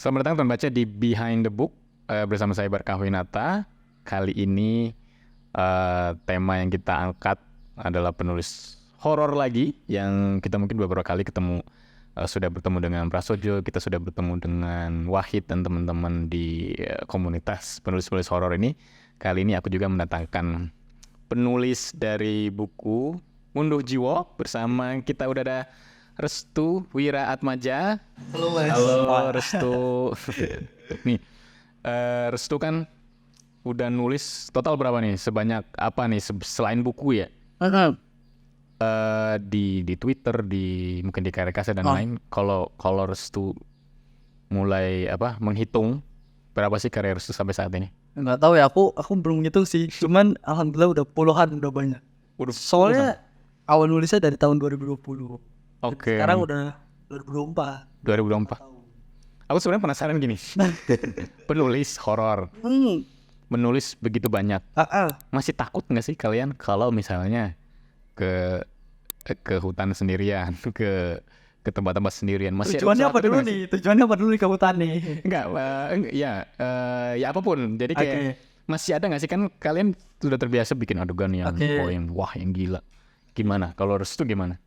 Selamat datang teman baca di Behind the Book bersama saya Barkah Winata. Kali ini tema yang kita angkat adalah penulis horor lagi yang kita mungkin beberapa kali ketemu, sudah bertemu dengan Prasojo, kita sudah bertemu dengan Wahid dan teman-teman di komunitas penulis-penulis horor ini. Kali ini aku juga mendatangkan penulis dari buku Ngunduh Jiwa. Bersama kita udah ada Restu Wiraatmaja. Halo Mas. Halo Restu. Nih, Restu kan udah nulis total berapa nih? Sebanyak apa nih selain buku ya? Di Twitter, mungkin di Karya Kasa dan lain. Kalau Restu mulai menghitung berapa sih karya Restu sampai saat ini? Nggak tahu ya, aku belum ngitung sih. Cuman alhamdulillah udah puluhan, udah banyak. Soalnya awal nulisnya dari tahun 2020. Oke. Sekarang udah 2024. Aku sebenarnya penasaran gini. Penulis horor, menulis begitu banyak. Masih takut nggak sih kalian kalau misalnya ke hutan sendirian, ke tempat-tempat sendirian? Masih Tujuannya apa dulu nih? Tujuannya apa dulu nih ke hutan nih? Enggak, ya apapun. Jadi kayak masih ada nggak sih, kan kalian sudah terbiasa bikin adegan yang yang gila. Gimana? Kalau Restu gimana?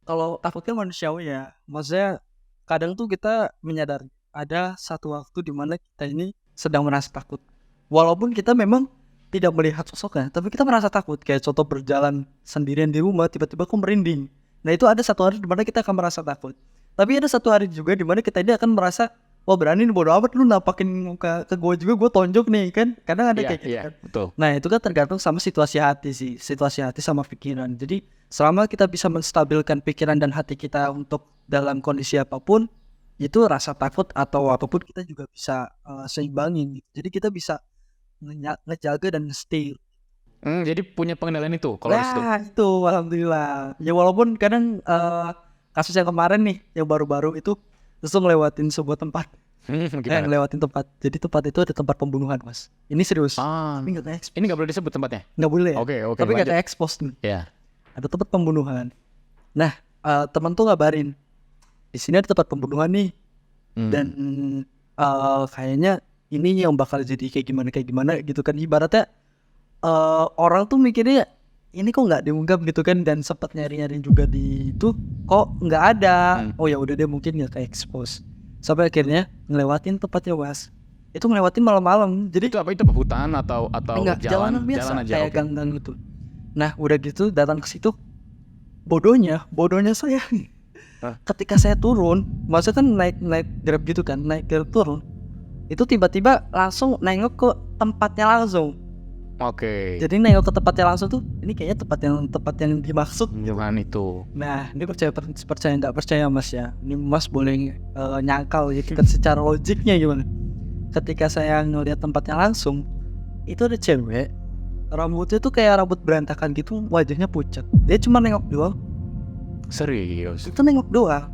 Kalau takutnya manusiawi ya. Maksudnya kadang tuh kita menyadari ada satu waktu di mana kita ini sedang merasa takut. Walaupun kita memang tidak melihat sosoknya, tapi kita merasa takut. Kayak contoh berjalan sendirian di rumah, tiba-tiba aku merinding. Nah itu ada satu hari di mana kita akan merasa takut. Tapi ada satu hari juga di mana kita ini akan merasa, wah berani nih, bodo amat lu nampakin muka ke gue juga, gue tonjok nih kan. Kadang ada kayak gitu kan. Betul. Nah itu kan tergantung sama situasi hati sih. Situasi hati sama pikiran. Jadi selama kita bisa menstabilkan pikiran dan hati kita untuk dalam kondisi apapun, itu rasa takut atau apapun kita juga bisa seimbangin gitu. Jadi kita bisa ngejaga dan stay. Jadi punya pengendalian itu kalau Restu? Itu alhamdulillah. Ya walaupun kadang kasus yang kemarin nih, yang baru-baru itu Restu ngelewatin sebuah tempat. Ngelewatin tempat. Jadi tempat itu ada tempat pembunuhan, Mas. Ini serius. Tapi nggak ke-expose. Ini nggak boleh disebut tempatnya? Nggak boleh. Oke. Tapi nggak ke-expose nih. Yeah. Ada tempat pembunuhan. Nah, teman tuh ngabarin, di sini ada tempat pembunuhan nih. Dan kayaknya ini yang bakal jadi kayak gimana gitu kan. Ibaratnya orang tuh mikirnya ini kok nggak diungkap gitu kan, dan sempat nyari juga di itu kok nggak ada. Oh ya udah deh, mungkin nggak kayak expose. Sampai akhirnya ngelewatin tempatnya, Mas. Itu ngelewatin malam-malam. Jadi itu apa? Itu hutan atau enggak, jalan biasa, jalan aja, kayak gang-gang gitu. Nah udah gitu datang ke situ, bodohnya saya ketika saya turun, maksudnya kan naik Grab gitu kan, naik Grab turun, itu tiba-tiba langsung nengok ke tempatnya langsung. Oke. Jadi nengok ke tempatnya langsung tuh, ini kayaknya tempat yang dimaksud. Jangan itu. Nah, ini percaya nggak percaya Mas ya. Ini Mas boleh nyangkal ya kita secara logiknya gimana. Ketika saya ngeliat tempatnya langsung, itu ada cewek, rambutnya tuh kayak rambut berantakan gitu, wajahnya pucat. Dia cuma nengok doang. Serius? Itu nengok doang.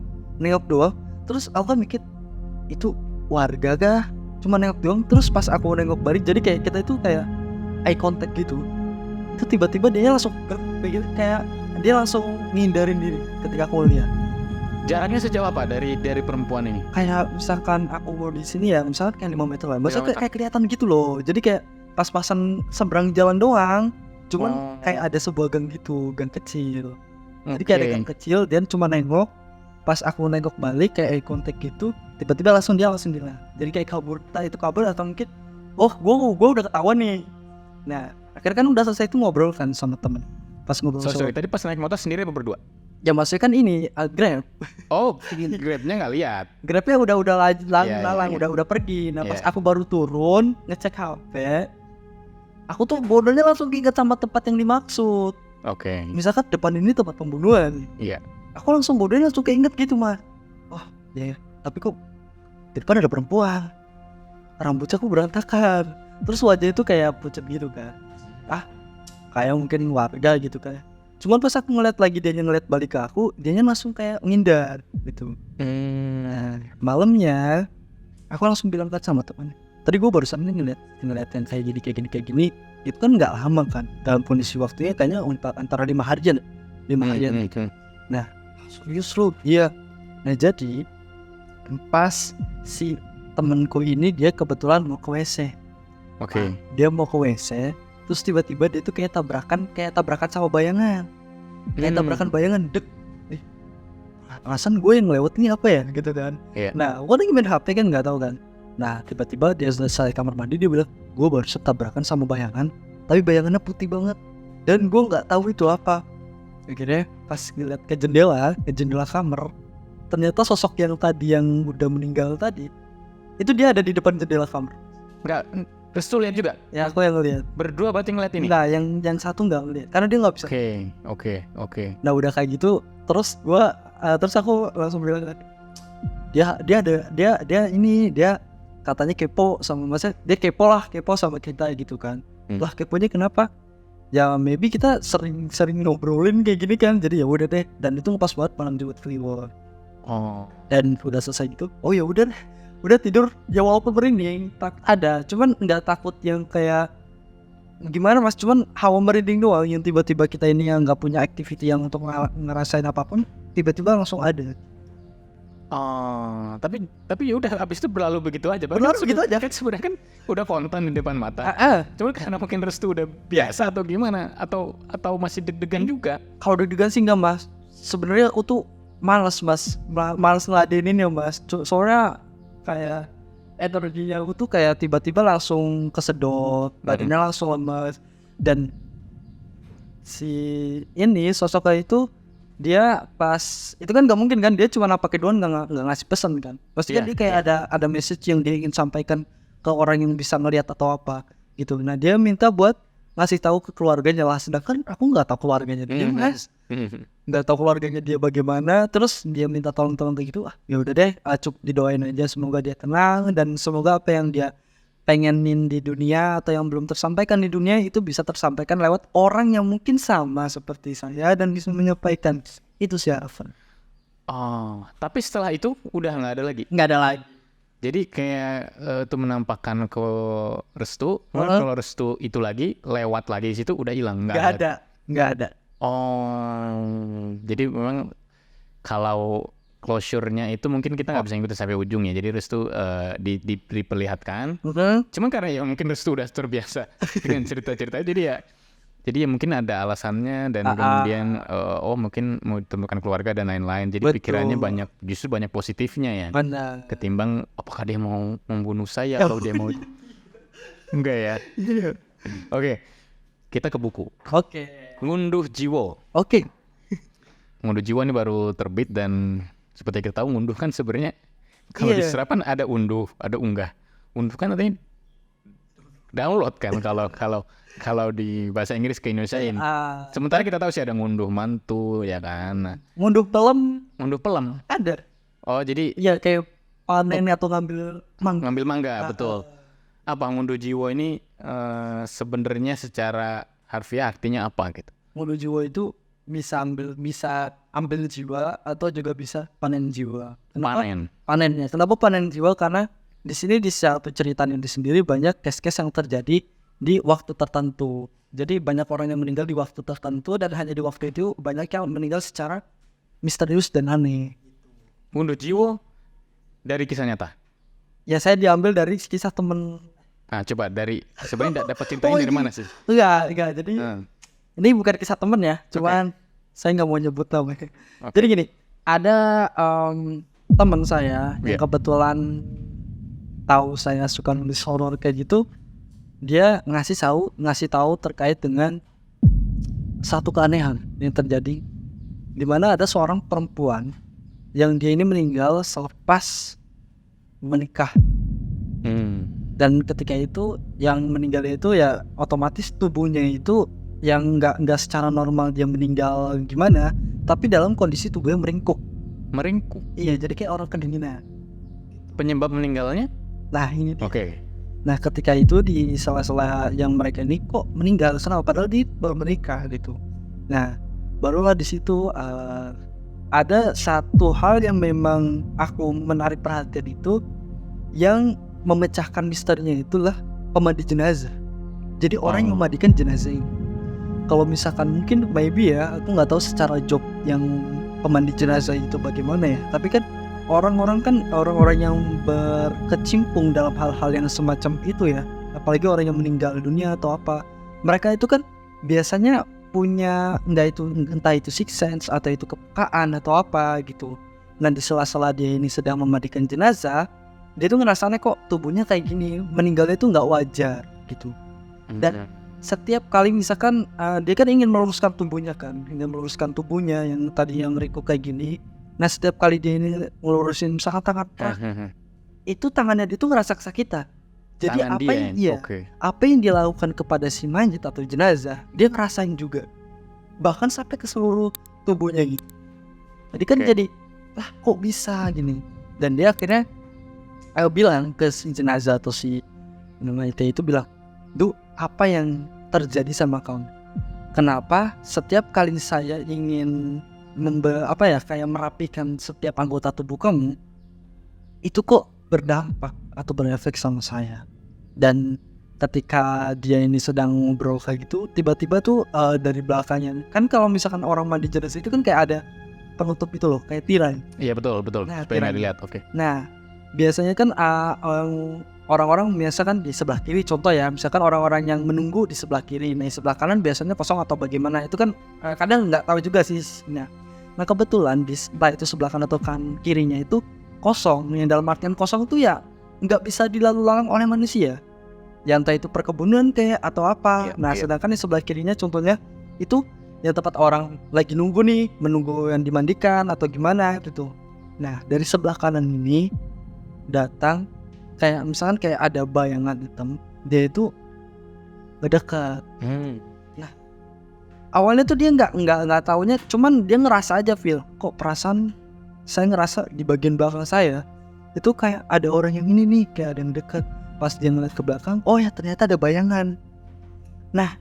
Terus aku kan mikir, itu warga kah? Cuma nengok doang. Terus pas aku nengok balik, jadi kayak kita itu kayak eye contact gitu. Itu tiba-tiba dia langsung kayak dia langsung ngindarin diri ketika aku lihat. Jaraknya sejauh apa dari perempuan ini? Kayak misalkan aku mau di sini ya, misalkan kayak 5 meter lah. Maksudnya kayak kelihatan gitu loh. Jadi kayak pas-pasan seberang jalan doang. Cuman kayak ada sebuah gang gitu, gang kecil. Jadi kayak ada gang kecil, dia cuma nengok. Pas aku nengok balik kayak eye contact gitu, tiba-tiba langsung dia bilang. Jadi kayak kabur, entah itu kabur atau mungkin gue udah ketahuan nih. Nah, akhirnya kan udah selesai itu ngobrol kan sama temen. Pas ngobrol Sorry, tadi pas naik motor sendiri apa berdua? Ya maksudnya kan ini Grab. Oh, Grabnya nggak lihat. Grabnya udah lalang, udah pergi. Nah pas aku baru turun ngecek HP, aku tuh bodohnya langsung ingat sama tempat yang dimaksud. Oke. Misalkan depan ini tempat pembunuhan. Iya. Aku langsung bodohnya langsung keinget gitu, Mas. Oh ya, tapi kok di depan ada perempuan, rambutnya kok berantakan, terus wajahnya itu kayak pucat gitu kan. Kayak mungkin warga gitu kan. Cuman pas aku ngeliat lagi, dia ngeliat balik ke aku, dia langsung kayak ngindar gitu. Nah, malamnya aku langsung bilang kan sama teman, tadi gue barusan nih ngeliat yang kayak gini. Itu kan nggak lama kan, dalam kondisi waktunya kayaknya antara 5 harian. Nah, serius lu? Iya. Nah jadi pas si temenku ini dia kebetulan mau ke WC. Oke. Dia mau ke WC, terus tiba-tiba dia tuh kayak tabrakan sama bayangan. Kayak tabrakan bayangan, dek. Alasan gue yang lewat ini apa ya gitu kan. Iya. Nah, gue lagi main HP kan nggak tahu kan. Nah, tiba-tiba dia selesai kamar mandi, dia bilang, gue baru tabrakan sama bayangan, tapi bayangannya putih banget. Dan gue nggak tahu itu apa. Akhirnya pas ngeliat ke jendela kamar, ternyata sosok yang tadi yang udah meninggal tadi, itu dia ada di depan jendela kamar. Enggak, Restu lihat juga? Ya aku yang ngeliat. Berdua berarti ngeliat ini? Enggak, yang satu nggak ngeliat, karena dia nggak bisa. Oke. Nah udah kayak gitu, terus aku langsung bilang, dia katanya kepo sama masa, dia kepo sama kita gitu kan. Lah keponya kenapa? Ya maybe kita sering ngobrolin kayak gini kan, jadi ya udah deh. Dan itu pas banget malam Jumat Kliwon. Oh. Dan udah selesai gitu, oh ya udah tidur. Ya walaupun merinding ada, cuman nggak takut yang kayak gimana mas, cuman hawa merinding doang yang tiba-tiba kita ini yang nggak punya activity yang untuk ngerasain apapun, tiba-tiba langsung ada. Oh, tapi ya udah habis itu berlalu begitu aja. Berlalu begitu aja. Kan sebenarnya kan udah konten di depan mata. Cuman karena mungkin Restu udah biasa atau gimana, atau masih deg-degan juga. Kalau deg-degan sih enggak mas. Sebenarnya aku tuh malas mas, malas ngeladenin ya mas. Soalnya kayak energinya aku tuh kayak tiba-tiba langsung kesedot, badannya langsung lemas. Dan si ini sosoknya itu, dia pas itu kan nggak mungkin kan, dia cuma pakai doang, nggak ngasih pesan kan. Pasti kan dia kayak ada message yang dia ingin sampaikan ke orang yang bisa ngelihat atau apa gitu. Nah dia minta buat ngasih tahu ke keluarganya lah, sedangkan aku nggak tahu keluarganya dia mas, nggak tahu keluarganya dia bagaimana. Terus dia minta tolong kayak gitu. Ya udah deh, cukup didoain aja semoga dia tenang, dan semoga apa yang dia pengenin di dunia atau yang belum tersampaikan di dunia itu bisa tersampaikan lewat orang yang mungkin sama seperti saya dan bisa menyampaikan itu sih harapan. Oh, tapi setelah itu udah nggak ada lagi? Nggak ada lagi. Jadi kayak itu menampakkan ke Restu, kalau Restu itu lagi lewat lagi di situ udah hilang, nggak ada. Oh, jadi memang kalau closure-nya itu mungkin kita nggak bisa ngikutin sampai ujung ya. Jadi Restu diperlihatkan. Cuman karena ya mungkin Restu udah terbiasa dengan cerita-cerita, jadi ya mungkin ada alasannya, dan kemudian mungkin mau ditemukan keluarga dan lain-lain. Jadi pikirannya justru banyak positifnya ya. Benar. Ketimbang apakah dia mau membunuh saya atau dia mau enggak ya. Oke. Kita ke buku. Oke. Ngunduh Jiwo. Oke. Ngunduh Jiwo ini baru terbit, dan seperti kita tahu ngunduh kan sebenarnya kalau di serapan ada unduh, ada unggah. Unduh kan artinya download kan kalau di bahasa Inggris ke Indonesiain. Sementara kita tahu sih ada ngunduh mantu ya kan. Ngunduh pelem. Ngunduh pelem. Ada. Oh jadi ya kayak panen atau ngambil mangga. Ngambil mangga, betul. Apa ngunduh jiwa ini sebenarnya secara harfiah artinya apa gitu? Ngunduh jiwa itu bisa ambil jiwa atau juga bisa panen jiwa. Kenapa? Panennya. Kenapa panen jiwa? Karena di sini di satu cerita ini sendiri banyak case-case yang terjadi di waktu tertentu. Jadi banyak orang yang meninggal di waktu tertentu, dan hanya di waktu itu banyak yang meninggal secara misterius dan aneh. Ngunduh jiwa dari kisah nyata? Ya saya diambil dari kisah temen. Nah coba sebenarnya dapat ceritanya dari mana sih? Enggak. Jadi ini bukan kisah temen ya, cuman saya nggak mau nyebut namanya. Jadi gini, ada teman saya yang kebetulan tahu saya suka nulis horor kayak gitu. Dia ngasih tahu terkait dengan satu keanehan yang terjadi, di mana ada seorang perempuan yang dia ini meninggal selepas menikah. Dan ketika itu yang meninggal itu ya otomatis tubuhnya itu yang nggak secara normal dia meninggal gimana, tapi dalam kondisi tubuhnya meringkuk. Iya, jadi kayak orang kedinginan. Penyebab meninggalnya? Nah ini dia. Oke. Nah ketika itu di sela-sela yang mereka ini kok meninggal, kenapa? Padahal dia baru menikah gitu. Nah barulah di situ ada satu hal yang memang aku menarik perhatian itu, yang memecahkan misterinya itulah pemandi jenazah. Jadi orang yang memandikan jenazah ini. Kalau misalkan mungkin maybe ya, aku nggak tahu secara job yang pemandi jenazah itu bagaimana ya. Tapi kan orang-orang yang berkecimpung dalam hal-hal yang semacam itu ya, apalagi orang yang meninggal dunia atau apa, mereka itu kan biasanya punya entah itu sixth sense atau itu kepekaan atau apa gitu. Nah di sela-sela dia ini sedang memandikan jenazah, dia tuh ngerasanya kok tubuhnya kayak gini, meninggalnya itu nggak wajar gitu. Dan setiap kali misalkan dia kan ingin meluruskan tubuhnya yang tadi yang Riko kayak gini. Nah setiap kali dia ini ngelurusin misalkan tangan, itu tangannya dia tuh ngerasa kesakitan. Jadi apa yang dia lakukan kepada si mayit atau jenazah, dia ngerasain juga, bahkan sampai ke seluruh tubuhnya gitu. Jadi kan jadi kok bisa gini. Dan dia akhirnya bilang ke si jenazah atau si mayit itu bilang, "Duh, apa yang terjadi sama kau? Kenapa setiap kali saya ingin kayak merapikan setiap anggota tubuh kamu, itu kok berdampak atau berefek sama saya?" Dan ketika dia ini sedang ngobrol kayak gitu, tiba-tiba tuh dari belakangnya, kan kalau misalkan orang mandi jenazah itu kan kayak ada penutup itu loh, kayak tirai. Iya betul. Nah, supaya nggak dilihat. Oke. Nah biasanya kan orang-orang biasa kan di sebelah kiri, contoh ya, misalkan orang-orang yang menunggu di sebelah kiri, nah di sebelah kanan biasanya kosong atau bagaimana, itu kan kadang nggak tahu juga sih. Nah kebetulan di sebelah kanan atau kirinya itu kosong, yang dalam artian kosong itu ya nggak bisa dilalu-lalang oleh manusia, ya entah itu perkebunan kayak atau apa. Sedangkan di sebelah kirinya contohnya itu ya tempat orang lagi nunggu nih, menunggu yang dimandikan atau gimana gitu. Nah dari sebelah kanan ini datang kayak misalkan kayak ada bayangan hitam, dia itu ngedekat. Nah awalnya tuh dia nggak taunya, cuman dia ngerasa aja feel, kok perasaan saya ngerasa di bagian belakang saya itu kayak ada orang yang ini nih, kayak ada yang dekat. Pas dia ngeliat ke belakang, oh ya ternyata ada bayangan. Nah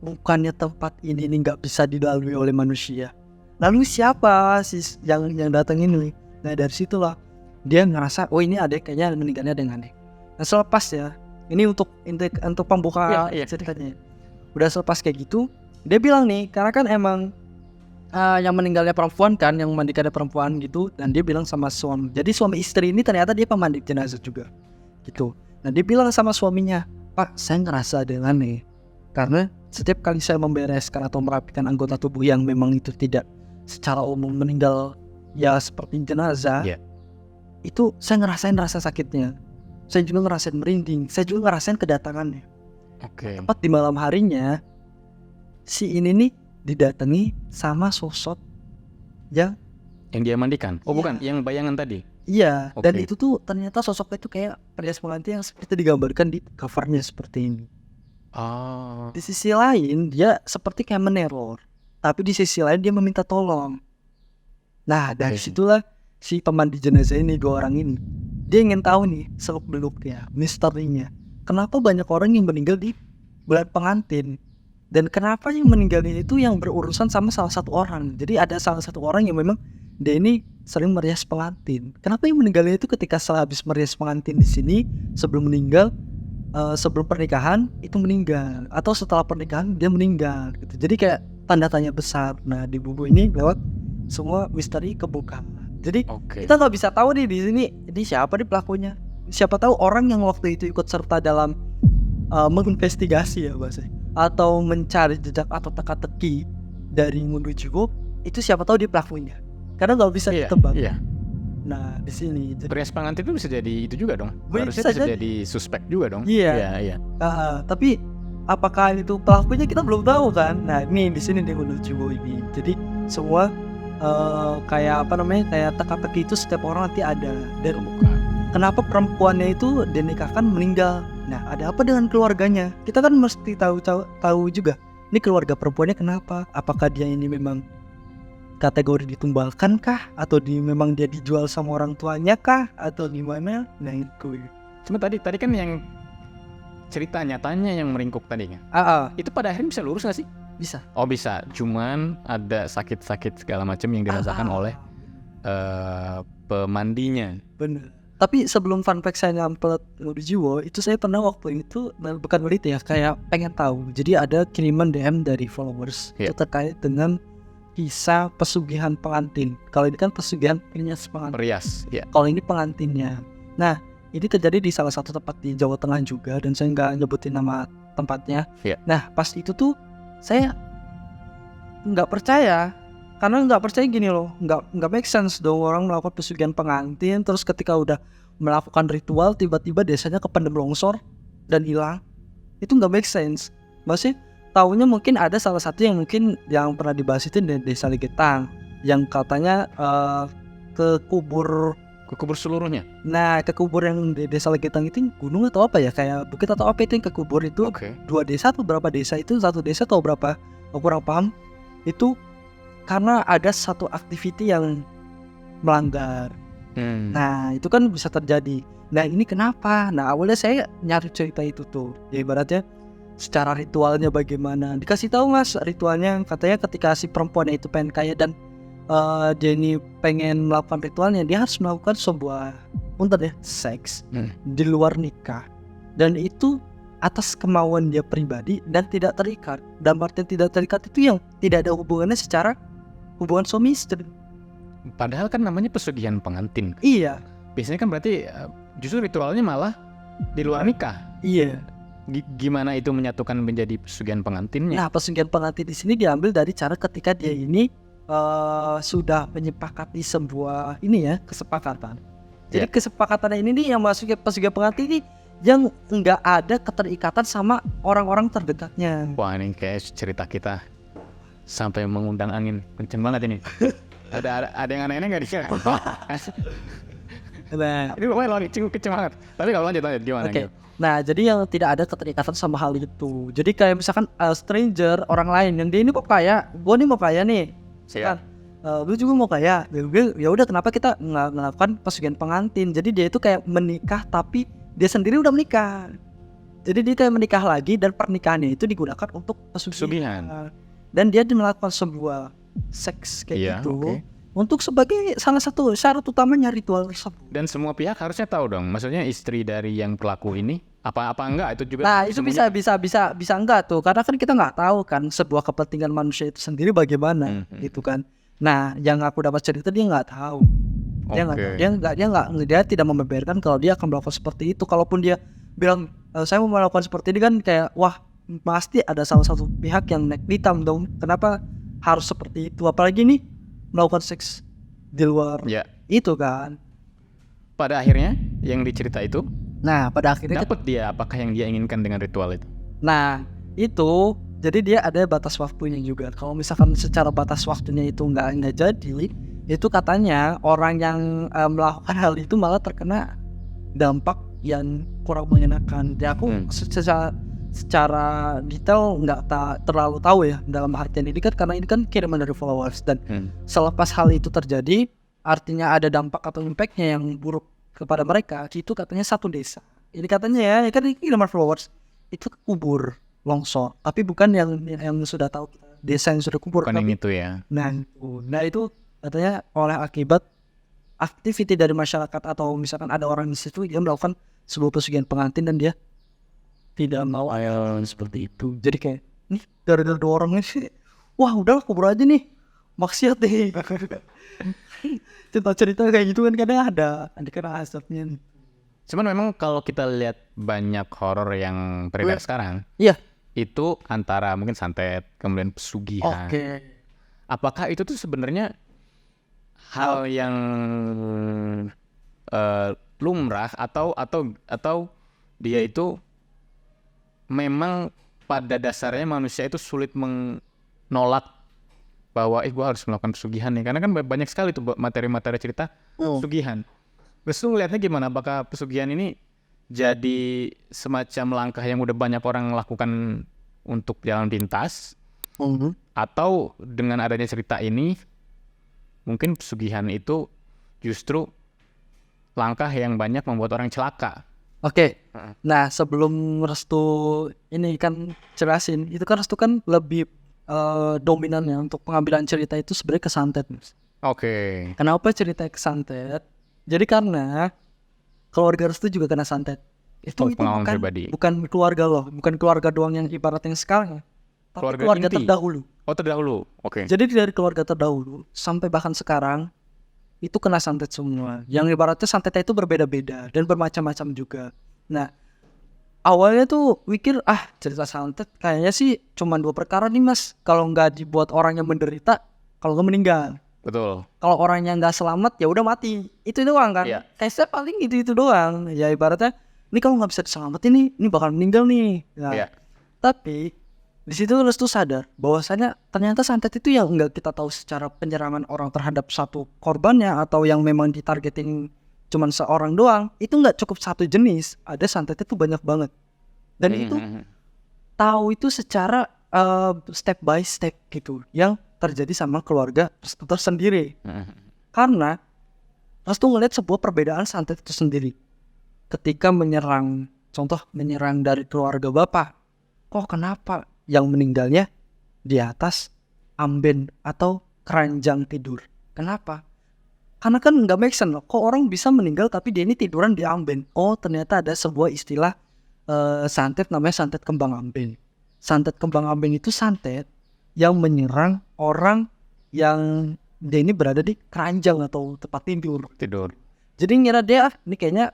bukannya tempat ini nggak bisa dilalui oleh manusia, lalu siapa sih yang datang ini? Nah dari situlah dia ngerasa, oh ini ada kayaknya meninggalnya ada yang aneh. Nah selepas ya, ini untuk pembuka ceritanya, udah selepas kayak gitu, dia bilang nih, karena kan emang yang meninggalnya perempuan kan, yang memandikannya perempuan gitu, dan dia bilang sama suami, jadi suami istri ini ternyata dia pemandik jenazah juga gitu. Nah dia bilang sama suaminya, "Pak, saya ngerasa ada yang aneh, karena setiap kali saya membereskan atau merapikan anggota tubuh yang memang itu tidak secara umum meninggal ya seperti jenazah, itu saya ngerasain rasa sakitnya, saya juga ngerasain merinding, saya juga ngerasain kedatangannya." Tepat di malam harinya si ini nih didatangi sama sosok yang dia mandikan. Bukan, yang bayangan tadi. Iya, dan itu tuh ternyata sosoknya itu kayak Perhias Pengantin yang seperti digambarkan di covernya seperti ini. Di sisi lain dia seperti kayak meneror, tapi di sisi lain dia meminta tolong. Nah dari situlah si pemandi jenazah ini, 2 orang ini, dia ingin tahu nih seluk beluknya, misterinya, kenapa banyak orang yang meninggal di bulan pengantin, dan kenapa yang meninggal itu yang berurusan sama salah satu orang. Jadi ada salah satu orang yang memang dia ini sering merias pengantin. Kenapa yang meninggalnya itu ketika setelah habis merias pengantin di sini, sebelum meninggal, sebelum pernikahan itu meninggal, atau setelah pernikahan dia meninggal gitu. Jadi kayak tanda tanya besar. Nah di buku ini lewat semua misteri kebuka. Jadi kita nggak bisa tahu nih di sini ini siapa nih pelakunya. Siapa tahu orang yang waktu itu ikut serta dalam menginvestigasi ya bahasanya, atau mencari jejak atau teka-teki dari Ngunduh Jiwo, itu siapa tahu dia pelakunya. Karena nggak bisa ditebak. Nah di sini Perhias Pengantin itu bisa jadi itu juga dong. Harusnya bisa jadi suspek juga dong. Iya. Tapi apakah itu pelakunya kita belum tahu kan. Nah ini di sini di Ngunduh Jiwo ini. Jadi semua kayak teka-teki itu setiap orang nanti ada. Dan kenapa perempuannya itu dinikahkan meninggal? Nah ada apa dengan keluarganya? Kita kan mesti tahu juga. Ini keluarga perempuannya kenapa? Apakah dia ini memang kategori ditumbalkan kah? Atau memang dia dijual sama orang tuanya kah? Atau gimana? Nah itu. Cuma tadi kan yang cerita nyatanya yang meringkuk tadinya. Itu pada akhirnya bisa lurus gak sih? Bisa. Bisa. Cuman ada sakit-sakit segala macam yang dirasakan oleh pemandinya. Bener. Tapi sebelum fun fact saya nyampe Ngunduh Jiwo, itu saya pernah waktu itu, bukan berita ya, kayak pengen tahu. Jadi ada kiriman DM dari followers itu terkait dengan kisah pesugihan pengantin. Kalau ini kan pesugihan perias pengantin. Perias, ya. Kalau ini pengantinnya. Nah, ini terjadi di salah satu tempat di Jawa Tengah juga, dan saya nggak nyebutin nama tempatnya. Iya. Nah, pas itu tuh saya nggak percaya, karena nggak percaya gini loh, nggak make sense dong orang melakukan pesugihan pengantin, terus ketika udah melakukan ritual tiba-tiba desanya kependem longsor dan hilang. Itu nggak make sense. Maksudnya taunya mungkin ada salah satu yang mungkin yang pernah dibahas itu di Desa Ligetang, yang katanya ke kubur. Ke kubur seluruhnya. Nah, ke kubur yang di Desa Ligetang itu gunung atau apa ya, kayak bukit atau apa itu yang ke kubur itu. Oke. 2 desa atau berapa desa itu, satu desa atau berapa, aku kurang paham. Itu karena ada satu activity yang melanggar. Nah, itu kan bisa terjadi. Nah, ini kenapa? Nah, awalnya saya nyari cerita itu tuh. Ya ibaratnya secara ritualnya bagaimana. Dikasih tahu Mas ritualnya, katanya ketika si perempuannya itu pengen kaya dan dia ini pengen melakukan ritualnya, dia harus melakukan sebuah seks di luar nikah. Dan itu atas kemauan dia pribadi dan tidak terikat. Dan artian tidak terikat itu yang tidak ada hubungannya secara hubungan suami istri. Padahal kan namanya pesugihan pengantin. Iya. Biasanya kan berarti justru ritualnya malah di luar nikah. Iya. Gimana itu menyatukan menjadi pesugihan pengantinnya? Nah, pesugihan pengantin di sini diambil dari cara ketika dia ini sudah menyepakati sebuah kesepakatan. Jadi kesepakatan ini nih yang masuk ke pesugihan pengantin ini yang nggak ada keterikatan sama orang-orang terdekatnya. Wah, ini kayak cerita kita sampai mengundang angin kenceng banget ini. ada yang aneh-aneh nggak di sini? Nah, ini pokoknya kenceng banget. Tapi kalau lanjut gimana? Oke. Nah, jadi yang tidak ada keterikatan sama hal itu. Jadi kayak misalkan stranger, orang lain yang dia ini kok kaya, gue nih mau kaya nih. Kan, lu juga mau kaya. Ya udah, kenapa kita nggak melakukan pesugihan pengantin? Jadi dia itu kayak menikah tapi dia sendiri udah menikah. Jadi dia kayak menikah lagi dan pernikahannya itu digunakan untuk pesugihan. Dan dia melakukan sebuah seks kayak gitu. Okay. Untuk sebagai salah satu syarat utamanya ritual tersebut. Dan semua pihak harusnya tahu dong. Maksudnya istri dari yang pelaku ini apa enggak itu juga. Nah, itu bisa enggak tuh. Karena kan kita nggak tahu kan sebuah kepentingan manusia itu sendiri bagaimana gitu kan. Nah, yang aku dapat cerita dia nggak tahu. Dia tidak membeberkan kalau dia akan melakukan seperti itu. Kalaupun dia bilang saya mau melakukan seperti ini kan kayak wah, pasti ada salah satu pihak yang naik hitam dong. Kenapa harus seperti itu? Apalagi nih melakukan seks di luar itu kan. Pada akhirnya yang dicerita itu, nah pada akhirnya dapat dia apakah yang dia inginkan dengan ritual itu. Nah itu jadi dia ada batas waktunya juga. Kalau misalkan secara batas waktunya itu nggak jadi, itu katanya orang yang melakukan hal itu malah terkena dampak yang kurang mengenakan. Jadi aku secara detail nggak terlalu tahu ya dalam artian ini kan, karena ini kan kiriman dari followers dan selepas hal itu terjadi artinya ada dampak atau impactnya yang buruk kepada mereka. Itu katanya satu desa ini katanya ya kan kiriman followers itu kubur longsor, tapi bukan yang sudah tahu desa yang sudah kubur, bukan yang itu ya. Nah itu katanya oleh akibat aktiviti dari masyarakat atau misalkan ada orang di situ dia melakukan sebuah pesugihan pengantin dan dia tidak mau seperti itu. Jadi kayak nih gara-gara 2 orang ini sih, wah udahlah kubur aja nih, maksiat deh. Cerita kayak gitu kan kadang ada kena asapnya. Cuman memang kalau kita lihat banyak horor yang beredar sekarang, itu antara mungkin santet kemudian pesugihan. Apakah itu tuh sebenarnya hal yang lumrah atau dia itu memang pada dasarnya manusia itu sulit menolak bahwa gue harus melakukan pesugihan nih, karena kan banyak sekali tuh materi-materi cerita pesugihan. Terus lu ngeliatnya gimana? Apakah pesugihan ini jadi semacam langkah yang udah banyak orang lakukan untuk jalan pintas, atau dengan adanya cerita ini mungkin pesugihan itu justru langkah yang banyak membuat orang celaka? Nah sebelum Restu ini kan jelasin, itu kan Restu kan lebih dominannya untuk pengambilan cerita itu sebenarnya kesantet. Kenapa cerita kesantet? Jadi karena keluarga Restu juga kena santet. Itu bukan keluarga loh, bukan keluarga doang yang ibarat yang sekarang, tapi keluarga terdahulu. Oh, terdahulu. Oke. Jadi dari keluarga terdahulu sampai bahkan sekarang itu kena santet semua. Yang ibaratnya santetnya itu berbeda-beda dan bermacam-macam juga. Nah, awalnya tuh mikir cerita santet kayaknya sih cuma 2 perkara nih mas. Kalau nggak dibuat orang yang menderita, kalau nggak meninggal. Betul. Kalau orang yang nggak selamat ya udah mati. Itu doang kan. Iya. Kayaknya paling itu doang. Ya ibaratnya ini kalau nggak bisa diselamatin nih, ini bakal meninggal nih. Nah, Iya. tapi di situ Lus tuh sadar bahwasanya ternyata santet itu yang nggak kita tahu secara penyerangan orang terhadap satu korbannya atau yang memang ditargetin cuman seorang doang, itu nggak cukup satu jenis. Ada santet itu banyak banget. Dan itu tahu itu secara step by step gitu yang terjadi sama keluarga Restu tersendiri. Karena Restu ngeliat sebuah perbedaan santet itu sendiri. Ketika menyerang, contoh menyerang dari keluarga bapak, kok kenapa yang meninggalnya di atas amben atau keranjang tidur? Kenapa? Karena kan nggak make sense loh. Kok orang bisa meninggal tapi dia ini tiduran di amben? Oh ternyata ada sebuah istilah santet namanya santet kembang amben. Santet kembang amben itu santet yang menyerang orang yang dia ini berada di keranjang atau tempat tidur. Jadi ngira dia ini kayaknya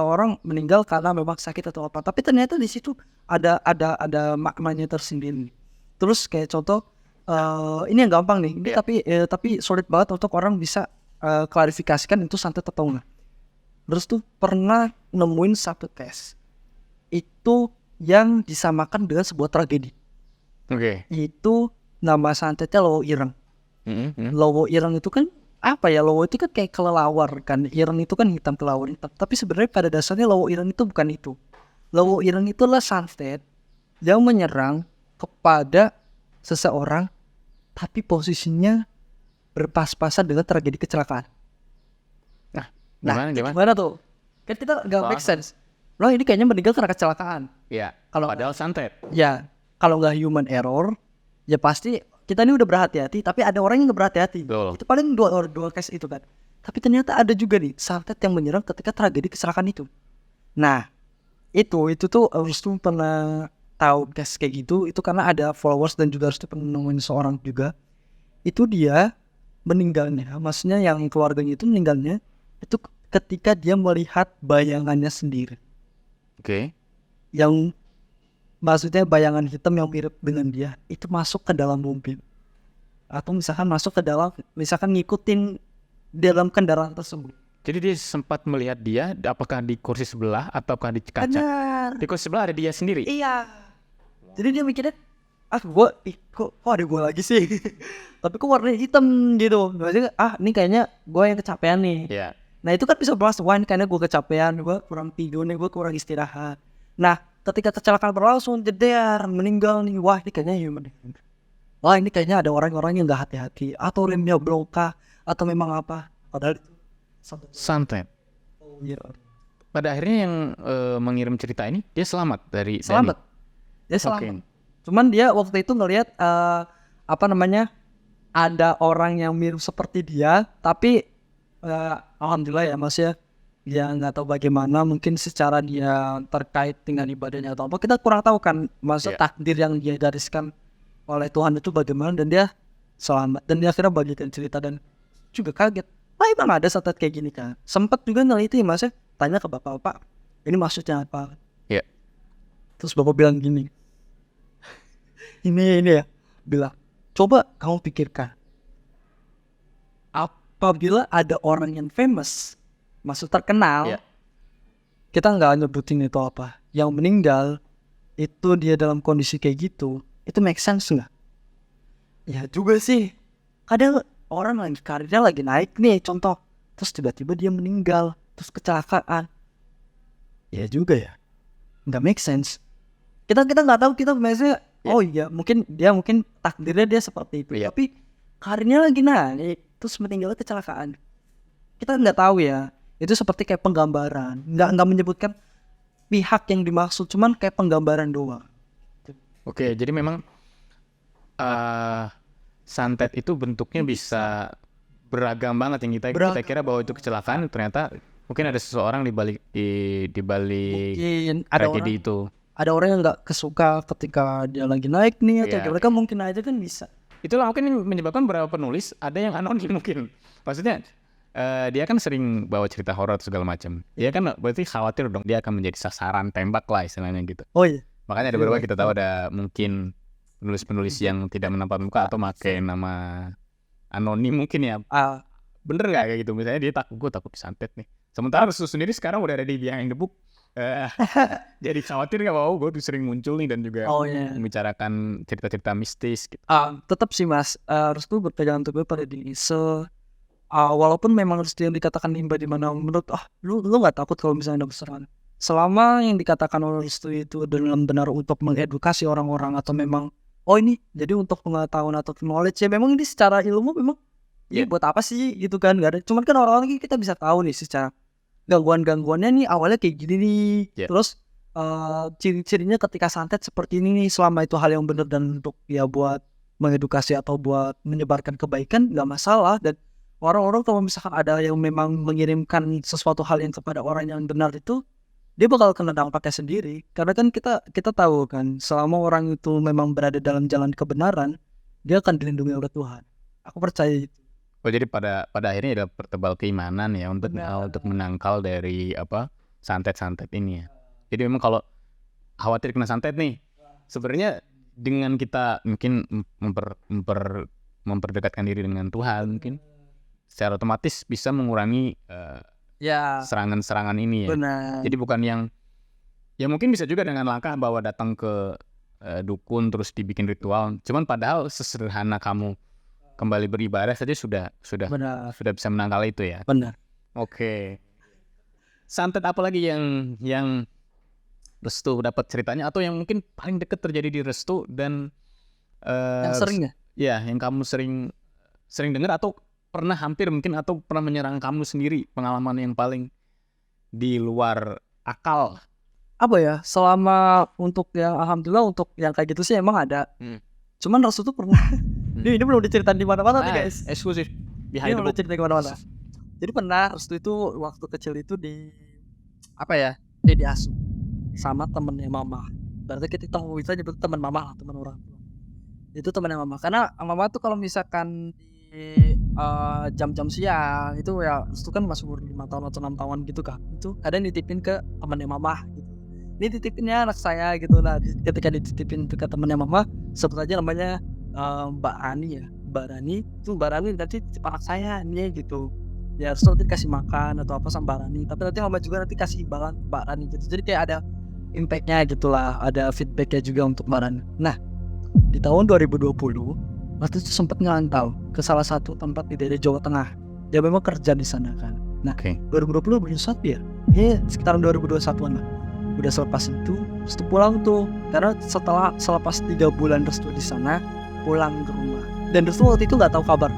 orang meninggal karena memang sakit atau apa. Tapi ternyata di situ ada maknanya tersendiri. Terus kayak contoh ini yang gampang nih. Ini tapi sulit banget untuk orang bisa klarifikasikan itu santet atau enggak. Terus tuh pernah nemuin satu tes. Itu yang disamakan dengan sebuah tragedi. Oke. Itu nama santetnya Lowo Ireng. Lowo Ireng itu kan apa ya, Lowo itu kan kayak kelelawar kan, Ireng itu kan hitam, kelelawar hitam. Tapi sebenarnya pada dasarnya Lowo Ireng itu bukan itu. Lowo Ireng itulah santet yang menyerang kepada seseorang tapi posisinya berpas-pasan dengan tragedi kecelakaan. Gimana tuh? Kan kita gak make sense. Loh ini kayaknya meninggal karena kecelakaan. Iya. Kalau Padahal santet. Ya, kalau nggak human error, ya pasti kita ini udah berhati-hati. Tapi ada orang yang nggak berhati-hati. Betul. Itu paling dua case itu kan. Tapi ternyata ada juga nih santet yang menyerang ketika tragedi kecelakaan itu. Nah, itu tuh harus tuh pernah tahu case kayak gitu. Itu karena ada followers dan juga harus pernah nemuin seorang juga. Itu dia meninggalnya, maksudnya yang keluarganya itu meninggalnya itu ketika dia melihat bayangannya sendiri. Oke. Yang maksudnya bayangan hitam yang mirip dengan dia itu masuk ke dalam mobil atau misalkan masuk ke dalam, misalkan ngikutin dalam kendaraan tersebut. Jadi dia sempat melihat dia apakah di kursi sebelah ataukah di kaca? Benar. Di kursi sebelah ada dia sendiri. Iya. Jadi dia mikirnya kok ada gue lagi sih. Tapi kok warnanya hitam gitu. Maksudnya ini kayaknya gue yang kecapean nih. Iya. Nah itu kan bisa bahas wah ini kayaknya gue kecapean, gue kurang tidur nih, gue kurang istirahat. Nah ketika kecelakaan berlangsung jeder meninggal nih, wah ini kayaknya human. Wah ini kayaknya ada orang-orang yang gak hati-hati atau remnya blongkah atau memang apa. Padahal itu santet. Oh iya. Pada akhirnya yang mengirim cerita ini dia selamat dari Selamat. Dia selamat. Cuman dia waktu itu ngelihat ada orang yang mirip seperti dia, tapi alhamdulillah ya mas ya, dia nggak tahu bagaimana, mungkin secara dia terkait dengan ibadahnya atau apa, kita kurang tahu kan, takdir yang dia gariskan oleh Tuhan itu bagaimana, dan dia selamat, dan dia akhirnya bagikan cerita dan juga kaget, emang ada santet kayak gini kan, sempat juga neliti mas ya, tanya ke bapak-bapak, ini maksudnya apa? Iya. Terus bapak bilang gini, ini ya, bilang, coba kamu pikirkan, apabila ada orang yang famous, maksud terkenal, kita nggak nyebutin itu apa, yang meninggal itu dia dalam kondisi kayak gitu, itu make sense nggak? Ya juga sih, kadang orang lagi karirnya lagi naik nih, contoh, terus tiba-tiba dia meninggal, terus kecelakaan, ya juga ya, nggak make sense. Kita nggak tahu, kita biasanya oh iya mungkin takdirnya dia seperti itu, tapi karirnya lagi naik terus meninggalnya kecelakaan, kita nggak tahu ya. Itu seperti kayak penggambaran, nggak menyebutkan pihak yang dimaksud, cuman kayak penggambaran doang. Oke, jadi memang santet itu bentuknya bisa beragam banget, yang kita kira bahwa itu kecelakaan, ternyata mungkin ada seseorang di balik tragedi itu. Ada orang yang nggak kesuka ketika dia lagi naik nih, atau mereka mungkin aja kan bisa itulah mungkin yang menyebabkan beberapa penulis ada yang anonim mungkin. Maksudnya dia kan sering bawa cerita horor segala macam. Dia kan berarti khawatir dong dia akan menjadi sasaran tembak lah istilahnya gitu. Oh iya. Makanya ada beberapa kita tahu ada mungkin penulis-penulis yang tidak menampar muka atau pakai nama anonim mungkin ya. Bener nggak kayak gitu? Misalnya dia gue takut disantet nih. Sementara Restu sendiri sekarang udah ada di Behind the Book. Jadi khawatir nggak bahwa gue tuh sering muncul nih dan juga membicarakan cerita-cerita mistis gitu. Tetap sih Mas, Restu berpegang teguh pada diri. Walaupun memang Restu yang dikatakan himba di mana menurut lu nggak takut kalau misalnya ada serangan. Selama yang dikatakan oleh Restu itu dalam benar untuk mengedukasi orang-orang atau memang ini jadi untuk pengetahuan atau knowledge ya memang ini secara ilmu memang ini buat apa sih gitu kan, gak ada. Cuman kan orang-orang kita bisa tahu nih secara gangguan-gangguannya nih awalnya kayak gini nih. Terus ciri-cirinya ketika santet seperti ini nih, selama itu hal yang benar dan untuk ya buat mengedukasi atau buat menyebarkan kebaikan nggak masalah. Dan orang-orang kalau misalkan ada yang memang mengirimkan sesuatu hal yang kepada orang yang benar itu, dia bakal kena dampaknya sendiri. Karena kan kita tahu kan selama orang itu memang berada dalam jalan kebenaran, dia akan dilindungi oleh Tuhan. Aku percaya itu. Jadi pada akhirnya ada pertebal keimanan ya untuk menangkal dari santet-santet ini ya. Jadi memang kalau khawatir kena santet nih, sebenarnya dengan kita mungkin memperdekatkan diri dengan Tuhan mungkin secara otomatis bisa mengurangi serangan-serangan ini ya. Benar. Jadi bukan yang ya mungkin bisa juga dengan langkah bahwa datang ke dukun terus dibikin ritual. Cuman padahal sesederhana kamu kembali beribadah saja sudah bisa menangkal itu ya. Benar. Oke. Santet apa lagi yang Restu dapat ceritanya atau yang mungkin paling dekat terjadi di Restu dan yang sering ya? Ya, yang kamu sering dengar atau pernah hampir mungkin atau pernah menyerang kamu sendiri, pengalaman yang paling di luar akal. Apa ya? Selama untuk yang alhamdulillah untuk yang kayak gitu sih emang ada. Cuman Restu tuh pernah ini belum diceritain di mana-mana nih guys. Eksklusif. Ini belum diceritain di mana-mana. Jadi pernah Restu itu waktu kecil itu dia diasuh sama temennya mama. Berarti kita bisa nyebut teman mama lah, teman orang tua. Itu temannya mama. Karena mama tuh kalau misalkan di jam-jam siang itu ya Restu kan masih umur 5 tahun atau 6 tahun gitu kan. Itu kadang nitipin ke temannya mama gitu. Ini titipinnya anak saya gitu. Nah ketika dititipin ke temannya mama, sebut aja namanya Mbak Rani ya. Mbak Rani nanti titip anak saya nih gitu. Ya terus nanti kasih makan atau apa sama Mbak Rani. Tapi nanti mama juga nanti kasih imbalan Mbak Rani gitu. Jadi kayak ada impact-nya gitulah, ada feedback-nya juga untuk Mbak Rani. Nah di tahun 2020 waktu itu sempat ngerantau ke salah satu tempat di daerah Jawa Tengah. Dia memang kerja di sana kan. Nah 2020 belum ya? Ya sekitaran 2021an lah. Udah selepas itu Restu pulang tuh. Karena selepas 3 bulan Restu di sana, pulang ke rumah. Dan Restu waktu itu nggak tahu kabar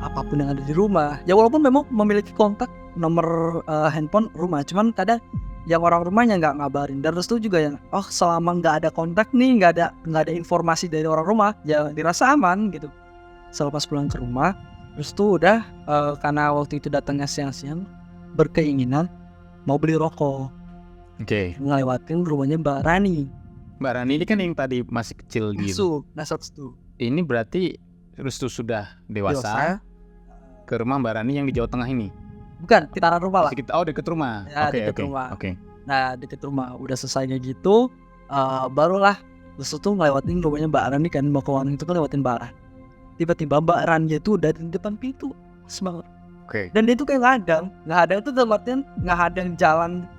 apapun yang ada di rumah. Ya walaupun memang memiliki kontak nomor handphone rumah, cuman kadang yang orang rumahnya nggak ngabarin. Dan Restu juga yang selama nggak ada kontak nih, nggak ada informasi dari orang rumah, ya dirasa aman gitu. Selepas pulang ke rumah, Restu udah karena waktu itu datangnya siang-siang, berkeinginan mau beli rokok. Ngelewatin rumahnya Mbak Rani. Mbak Rani ini kan yang tadi masih kecil gitu. Restu. Ini berarti Restu sudah dewasa ke rumah Mbak Rani yang di Jawa Tengah ini? Bukan, sekitaran rumah lah. Dekat rumah. Ya, dekat rumah. Nah, dekat rumah. Udah selesainya gitu, barulah Restu tuh ngelewatin rumahnya Mbak Rani kan, mau ke warung itu kan lewatin Mbak Rani. Tiba-tiba Mbak Rani itu udah di depan pintu. Semangat. Dan dia tuh kayak ngadang tuh dalam artian ngadang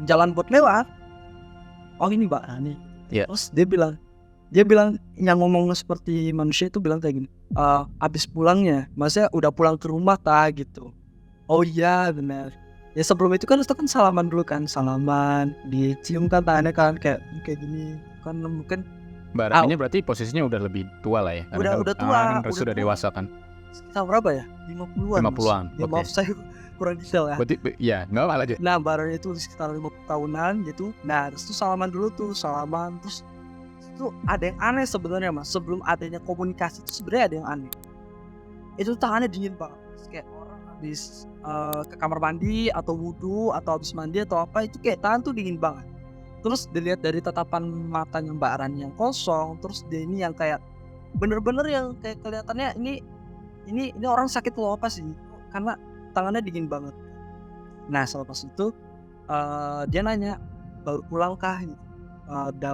jalan buat lewat. Ini Mbak Rani. Terus dia bilang yang ngomong seperti manusia itu bilang kayak gini, abis pulangnya, maksudnya udah pulang ke rumah gitu. Oh iya benar. Ya sebelum itu kan Restu kan salaman dulu kan, dicium kan tangannya kan kayak gini kan mungkin. Mbak Raninya berarti posisinya udah lebih tua lah ya? Udah tua. Sudah dewasa kan? Sekitar berapa ya? 50-an. Ya maaf saya kurang detail ya. Berarti ya nggak apa-apa aja. Nah Mbak Rani itu sekitar 50 tahunan gitu. Nah Restu salaman dulu tuh, terus itu ada yang aneh sebenarnya Mas. Sebelum adanya komunikasi itu sebenarnya ada yang aneh. Itu tangannya dingin banget. Kayak orang habis ke kamar mandi atau wudhu atau habis mandi atau apa, itu kayak tangan tuh dingin banget. Terus dilihat dari tatapan matanya Mbak Rani yang kosong, terus dia ini yang kayak bener-bener yang kayak kelihatannya ini orang sakit loh apa sih, karena tangannya dingin banget. Nah selepas itu dia nanya, baru pulang kah gitu.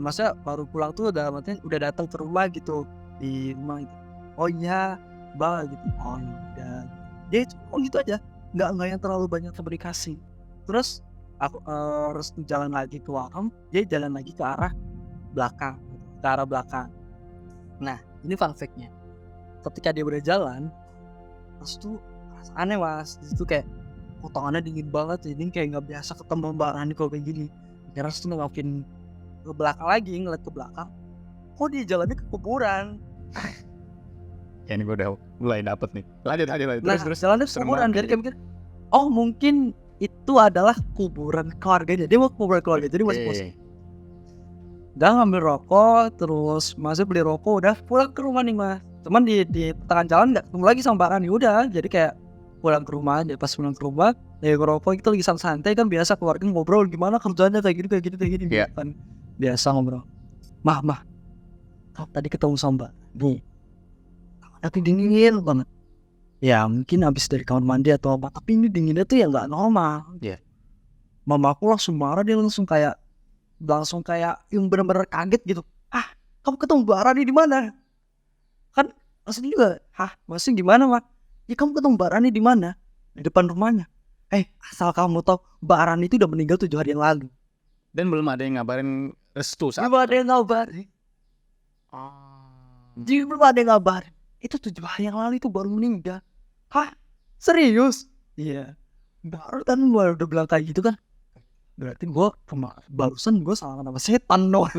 Masa baru pulang tuh udah datang ke rumah gitu, di rumah gitu. Oh iya bang gitu, oh udah. Dia gitu aja, nggak yang terlalu banyak komunikasi. Terus aku harus jalan lagi ke warung, dia jalan lagi ke arah belakang, Nah ini fun fact-nya, ketika dia udah jalan, terus tuh aneh mas, di situ kayak potongannya dingin banget, jadi kayak nggak biasa ketemu Mbak Rani kalau kayak gini. Terus tuh ngapain ke belakang lagi, ngeliat ke belakang, kok dia jalannya ke kuburan. Ya ini gue udah mulai dapet nih. Lanjut. Nah Terus jalannya ke serem kuburan, banget. jadi kayak mikir, oh mungkin itu adalah kuburan keluarganya. Dia mau ke kuburan keluarga, jadi masih pos. Udah ngambil rokok, terus masih beli rokok, udah pulang ke rumah nih mas. Cuman di tengah jalan nggak ketemu lagi sama Mbak Rani, udah. Jadi kayak pulang ke rumah aja. Pas pulang ke rumah, ya ngerokok itu lagi santai kan, biasa keluarga ngobrol gimana kerjanya kayak gini Iya. kan. Biasa ngobrol. Mah, tadi ketemu sama Mbak nih. Tapi dingin banget. Ya mungkin habis dari kamar mandi atau apa, tapi ini dinginnya tuh ya nggak normal. Iya. Mama aku langsung marah, dia langsung kayak yang benar-benar kaget gitu. Kamu ketemu Mbak Rani di mana? Kan langsung juga, maksudnya gimana mak? Ya kamu ketemu Mbak Rani di mana? Di depan rumahnya. Asal kamu tahu, Mbak Rani itu udah meninggal 7 hari yang lalu. Dan belum ada yang ngabarin restu saat Belum ada yang ngabarin. Jadi belum ada yang ngabarin. Itu 7 hari yang lalu itu baru meninggal. Serius? Iya. Baru kan udah bilang kayak gitu kan. Berarti barusan gue salah nama setan dong.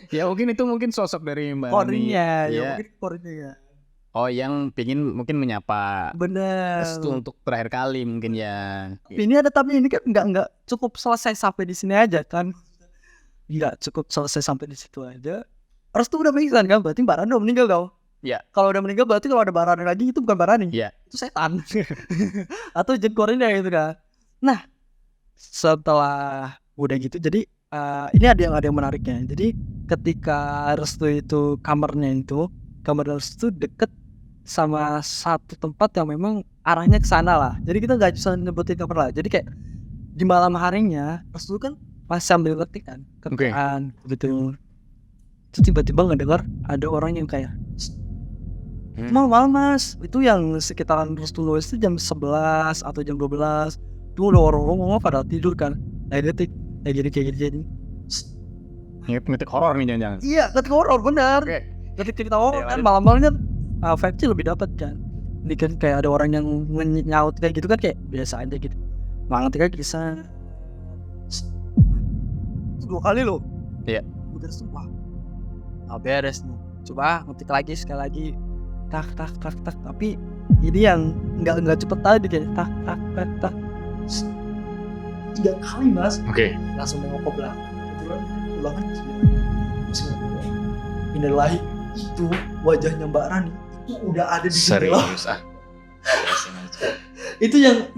Ya mungkin sosok dari Mbak Rani. Korinya, Iya. mungkin korinya. Oh yang pingin mungkin menyapa Bener. restu untuk terakhir kali mungkin ya. Tapi ini kan nggak cukup selesai sampai di sini aja kan. Nggak cukup selesai sampai di situ aja. Restu udah pingsan kan, berarti Mbak Rani udah meninggal dong. Iya. Kalau udah meninggal berarti kalau ada Mbak Rani lagi itu bukan Mbak Rani. Iya. Itu setan. Atau jin korinya gitu kan. Nah setelah udah gitu, jadi ini ada yang menariknya. Jadi ketika Restu itu kamar Restu deket sama satu tempat yang memang arahnya ke sana lah. Jadi kita nggak bisa nyebutin kamar lah. Jadi kayak di malam harinya Restu kan pas sambil ngetik kan, ketekan gitu. Terus tiba-tiba ngedengar ada orang yang kayak malam mas, itu yang sekitaran Restu nulis itu jam 11 atau jam 12. Tuh udah orang-orang pada tidur kan. Ngetik kayak gini. Ngetik horor nih jangan-jangan. Iya, ngetik horor bener. Ngetik cerita horor kan malam-malamnya vibe-nya lebih dapat kan. Ini kan kayak ada orang yang nyaut kayak gitu kan, kayak biasa aja gitu. Ngetik aja kisah. 2 kali loh. Iya. Udah semua. Beres nih. Coba ngetik lagi sekali lagi. Tak. Tapi ini yang nggak cepet tadi kayak tak. 3 kali mas. Oke. Langsung nengok ke belakang. Kebetulan ulangan ini lagi itu wajahnya Mbak Rani itu udah ada di jendela. Serius Itu yang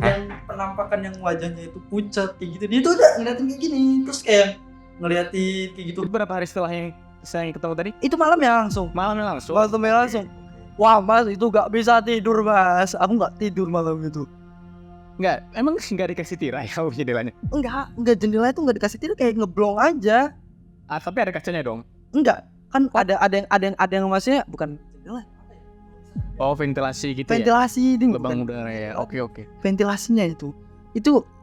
penampakan yang wajahnya itu pucat kayak gitu. Dia tuh udah ngeliatin kayak gini, terus kayak ngeliatin kayak gitu. Berapa hari setelah yang saya ketemu tadi? Itu malamnya langsung. Malamnya langsung. Wah mas, itu gak bisa tidur mas. Aku gak tidur malam itu. Enggak, emang enggak dikasih tirai kalau jendelanya? Enggak jendela itu enggak dikasih tirai, kayak ngeblong aja. Tapi ada kacanya dong. Enggak, kan ada yang maksudnya bukan jendela. Oh, ventilasi gitu Ventilasi ya. Ini Lubang udara ya. Oke. Ventilasinya itu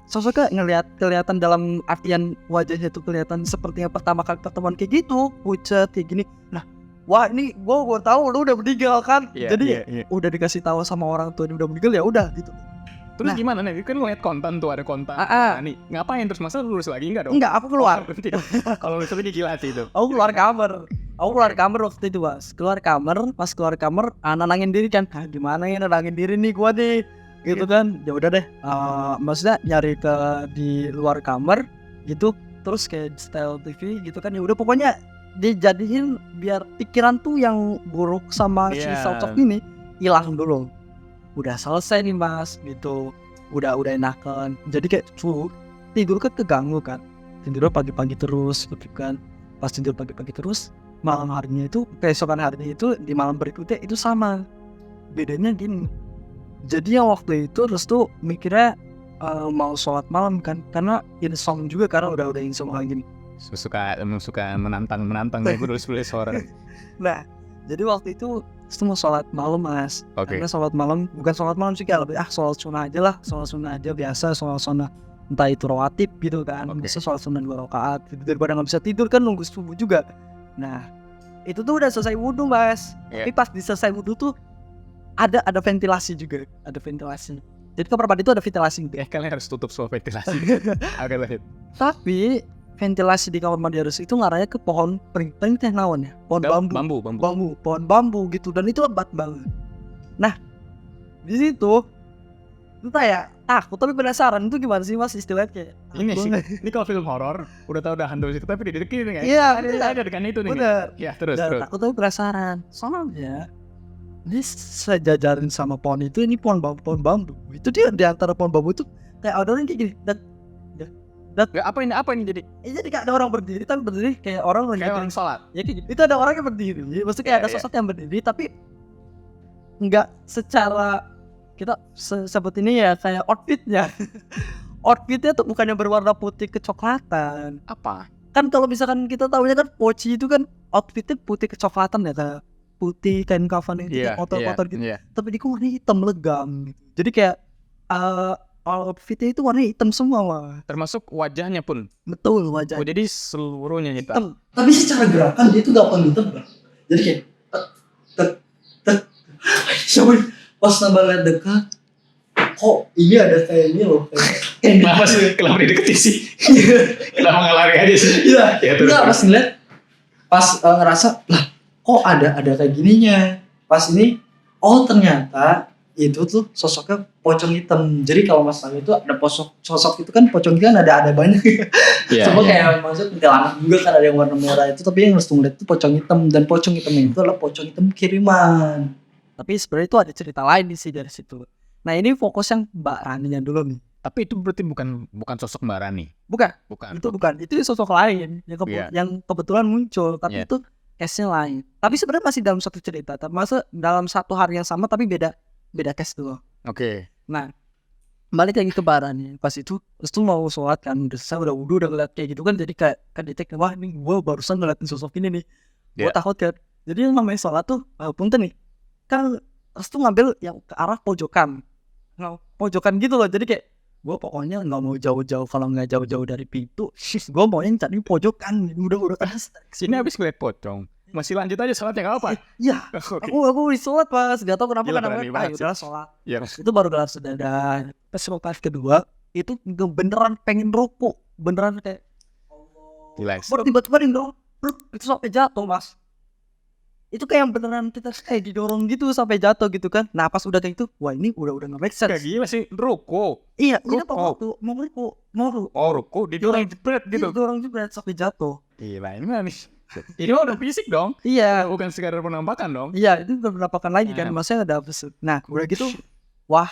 sosoknya kelihatan dalam artian wajahnya itu kelihatan seperti yang pertama kali pertemuan kayak gitu, pucat kayak gini. Nah, wah ini gua tahu lu udah meninggal kan. Jadi udah dikasih tahu sama orang tua dia udah meninggal, ya udah gitu. Terus gimana nih? Kan ngeliat konten tuh, ada konten. Nah, nih, ngapain terus, masa lulus lagi enggak dong? Enggak, aku keluar. Kalau lulus lagi gila sih itu. Aku keluar kamar waktu itu, Mas. Pas keluar kamar, nenangin diri kan. Gimana ya nenangin diri nih gua nih. Gitu kan. Ya udah deh. Maksudnya nyari di luar kamar gitu, terus kayak style TV gitu kan. Ya udah pokoknya dijadiin biar pikiran tuh yang buruk sama si sosok ini hilang dulu. Udah selesai nih mas gitu, udah enakan. Jadi kayak tidur kan keganggu kan, tidur pagi-pagi terus gitu kan. pas tidur pagi-pagi terus, malam harinya itu keesokan harinya itu di malam berikutnya itu sama. Bedanya gini, jadi yang waktu itu Restu mikirnya mau sholat malam kan, karena insomnia juga karena udah insomnia gini. Suka menantang nih penulis horor. Nah, jadi waktu itu Restu mau sholat malam mas. Oke. Karena sholat malam bukan sholat malam sih, kayak lebih sholat sunnah aja lah, sholat sunnah aja biasa, sholat sunnah entah itu rawatib gitu kan. Oke. Bisa sholat sunnah 2 rakaat gitu, daripada nggak bisa tidur kan nunggu subuh juga. Nah, itu tuh udah selesai wudhu mas. Iya. Tapi pas di selesai wudhu tuh ada ventilasi juga, ada ventilasi. Jadi kamar mandi itu ada ventilasi gitu. Kalian harus tutup semua ventilasi. Agak lanjut. Tapi ventilasi di kamar mandi harus itu ngarahnya ke pohon pering teh naon ya, pohon bambu, pohon bambu gitu, dan itu lebat banget. Nah, di situ itu kayak takut tapi penasaran itu gimana sih mas istilahnya. Ini sih, ini kalau film horor udah tahu udah hantu situ tapi dideketin kan? Iya, ada dengan itu nih. bener. Ya terus. Takut tapi penasaran. Soalnya ini sejajarin sama pohon itu, ini pohon bambu. Itu dia di antara pohon bambu itu kayak ada orang kayak gini. Gak, apa ini jadi? Jadi kayak ada orang berdiri, tapi berdiri kayak orang lagi Kayak orang sholat. ya kayak gitu. Itu ada orang yang berdiri. Jadi maksudnya kayak ada sosok yang berdiri, tapi nggak secara kita sebut ini ya kayak outfitnya. Outfitnya tuh bukannya berwarna putih kecoklatan. Apa? Kan kalau misalkan kita tahunya kan poci itu kan outfitnya putih kecoklatan ya, kayak putih kain kafan itu kotor-kotor gitu. Iya. Tapi dia kok warnanya hitam legam gitu. Jadi kayak outfitnya itu warnanya hitam semua mah. Termasuk wajahnya pun. Betul wajahnya. Oh, jadi seluruhnya hitam. Tapi secara gerakan dia itu gak pernah ditebak. Jadi kayak tek. Coba pas nambah lihat dekat, kok ini ada kayak ini loh. Kenapa dideketin sih? Kenapa nggak lari aja sih? Iya. Ya, terus. Enggak, pas ngeliat, pas ngerasa lah, kok ada kayak gininya. Pas ini, oh ternyata itu tuh sosoknya pocong hitam. Jadi kalau mas itu ada sosok itu kan pocong itu kan ada banyak. Coba kayak maksud kuntilanak juga kan ada yang warna merah itu, tapi yang harus ngeliat itu pocong hitam, dan pocong hitam itu adalah pocong hitam kiriman. Tapi sebenarnya itu ada cerita lain sih dari situ. Nah ini fokus yang Mbak Raninya dulu nih. Tapi itu berarti bukan sosok Mbak Rani. Bukan. Itu Itu sosok lain yang kebetulan muncul, tapi itu case-nya lain. Tapi sebenarnya masih dalam satu cerita, termasuk dalam satu hari yang sama tapi beda case dulu. Oke. Nah, balik lagi ke Barani. Pas itu mau sholat kan, udah wudhu, udah ngeliat kayak gitu kan, jadi kayak kedetek, wah ini gue barusan ngeliatin sosok ini nih. Gue takut kan. Jadi yang namanya sholat tuh, punten nih, kan Restu ngambil yang ke arah pojokan. Pojokan gitu loh, jadi kayak gue pokoknya nggak mau jauh-jauh, kalau nggak jauh-jauh dari pintu, gue maunya cari pojokan. Udah kan. Sini habis ngeliat pocong. Masih lanjut aja sholatnya nggak apa? Iya. Okay. Aku sholat pas, nggak tahu kenapa Gila, kan udah sholat. Ya. Itu baru gelar sedadan. Pas sholat kedua itu beneran pengen rokok, beneran kayak Relax. baru tiba-tiba itu sampai jatuh mas. Itu kayak beneran kita kayak didorong gitu sampai jatuh gitu kan. Nah pas udah kayak gitu, wah ini udah nggak make sense. Kayak gila sih, ruko. Iya, ini apa waktu mau ruko didorong jebret gitu. Didorong jebret sampai jatuh. Gila, ini mana nih? Ini udah fisik dong. Iya. Bukan sekadar penampakan dong. Iya, itu udah penampakan lagi kan. Maksudnya ada episode. Nah, udah gitu, wah,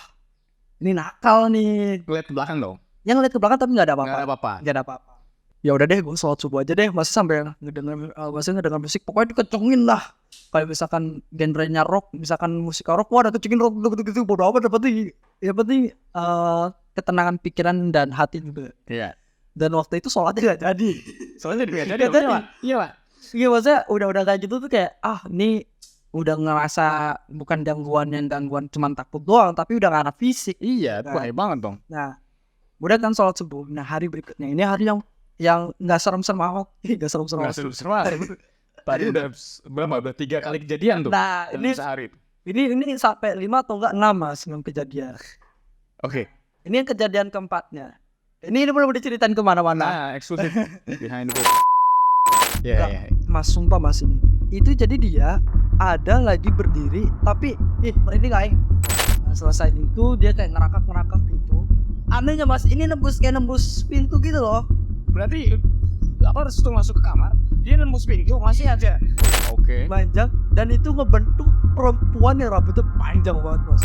ini nakal nih. Lihat ke belakang dong. Yang lihat ke belakang tapi nggak ada apa-apa. Nggak ada apa-apa. Ya udah deh, gue sholat subuh aja deh. Masih sampai ngedenger musik. Pokoknya dikecongin lah. Kayak misalkan genrenya rock, misalkan musik rock, wah ada kecongin rock gitu. Bodoh amat penting. Ya penting ketenangan pikiran dan hati juga. Iya. Dan waktu itu sholatnya nggak jadi. Sholatnya nggak jadi. Iya pak. Iya maksudnya udah kayak gitu tuh kayak ini udah ngerasa bukan gangguan cuman takut doang, tapi udah gak ada fisik. Iya, itu bahaya banget dong. Nah, udah kan sholat subuh. Nah hari berikutnya ini hari yang nggak serem-serem amat. Nggak serem-serem amat. Tadi udah berapa? Udah 3 kali kejadian tuh. Nah ini sehari. Ini sampai 5 atau enggak 6 mas yang kejadian. Oke. Ini yang kejadian keempatnya. Ini belum diceritain kemana-mana. Nah, eksklusif behind the book. Ya. Mas sumpah mas ini. Itu jadi dia ada lagi berdiri tapi ini kayak selesai itu dia kayak ngerakak gitu. Anehnya mas ini nembus pintu gitu loh. Berarti apa harus masuk ke kamar? Dia nembus pintu masih aja. Oke. Panjang dan itu ngebentuk perempuan yang rambutnya panjang banget mas.